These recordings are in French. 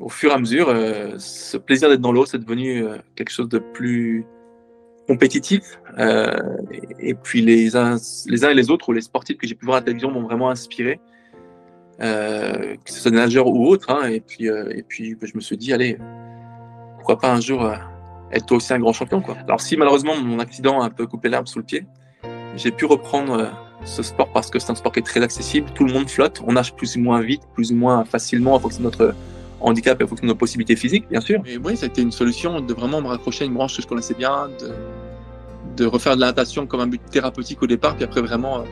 au fur et à mesure, ce plaisir d'être dans l'eau, c'est devenu quelque chose de plus compétitif. Et puis les uns et les autres, ou les sportifs que j'ai pu voir à la télévision m'ont vraiment inspiré, que ce soit des nageurs ou autres. Hein. Et puis je me suis dit, allez, pourquoi pas un jour être toi aussi un grand champion, quoi. Alors si malheureusement mon accident a un peu coupé l'herbe sous le pied, j'ai pu reprendre ce sport parce que c'est un sport qui est très accessible. Tout le monde flotte, on nage plus ou moins vite, plus ou moins facilement en fonction de notre handicap et en fonction de nos possibilités physiques, bien sûr. Et oui, ça a été une solution de vraiment me raccrocher à une branche que je connaissais bien, de refaire de la natation comme un but thérapeutique au départ, puis après vraiment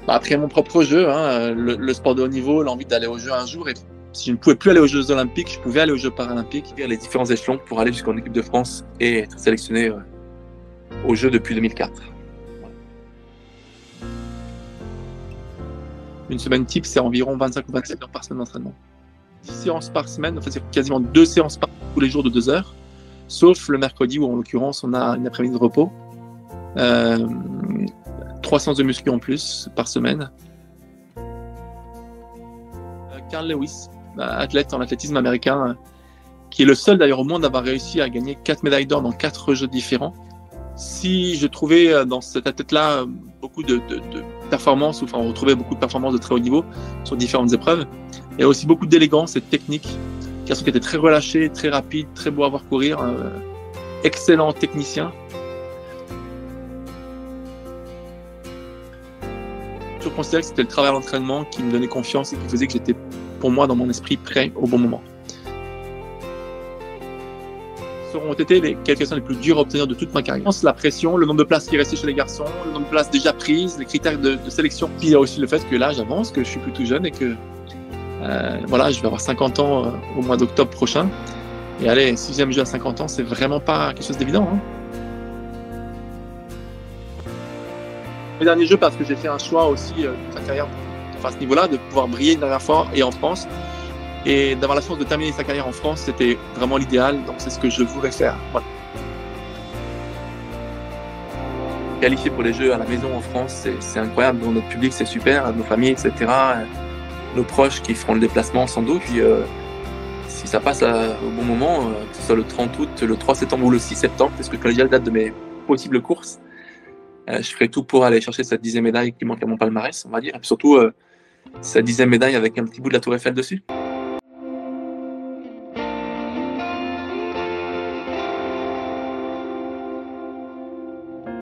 après mon propre jeu, hein, le sport de haut niveau, l'envie d'aller aux Jeux un jour. Et si je ne pouvais plus aller aux Jeux Olympiques, je pouvais aller aux Jeux Paralympiques, les différents échelons pour aller jusqu'en équipe de France et être sélectionné aux Jeux depuis 2004. Une semaine type, c'est environ 25 ou 27 heures par semaine d'entraînement. 10 séances par semaine, enfin, c'est quasiment 2 séances par tous les jours de 2 heures, sauf le mercredi où en l'occurrence on a une après-midi de repos. 3 séances de muscu en plus par semaine. Carl Lewis, athlète en athlétisme américain, qui est le seul d'ailleurs au monde à avoir réussi à gagner 4 médailles d'or dans 4 jeux différents. Si je trouvais dans cet athlète-là beaucoup de performances, enfin on retrouvait beaucoup de performances de très haut niveau sur différentes épreuves, il y a aussi beaucoup d'élégance et de technique. Garçon qui était très relâché, très rapide, très beau à voir courir, excellent technicien. Je considère que c'était le travail à l'entraînement qui me donnait confiance et qui faisait que j'étais, pour moi, dans mon esprit, prêt au bon moment. Ce seront été les qualifications les plus dures à obtenir de toute ma carrière. La pression, le nombre de places qui restait chez les garçons, le nombre de places déjà prises, les critères de sélection. Puis il y a aussi le fait que là, j'avance, que je suis plus tout jeune et que voilà, je vais avoir 50 ans au mois d'octobre prochain. Et allez, 6e jeu à 50 ans, c'est vraiment pas quelque chose d'évident. Hein. Mes derniers jeux, parce que j'ai fait un choix aussi de ma carrière à ce niveau-là, de pouvoir briller une dernière fois et en France. Et d'avoir la chance de terminer sa carrière en France, c'était vraiment l'idéal. Donc c'est ce que je voudrais faire. Voilà. Qualifié pour les Jeux à la maison en France, c'est incroyable. Dans notre public, c'est super. Nos familles, etc. Nos proches qui feront le déplacement sans doute. Puis si ça passe au bon moment, que ce soit le 30 août, le 3 septembre ou le 6 septembre, parce que quand j'ai la date de mes possibles courses, je ferai tout pour aller chercher cette 10e médaille qui manque à mon palmarès, on va dire. Et puis surtout, cette 10e médaille avec un petit bout de la Tour Eiffel dessus.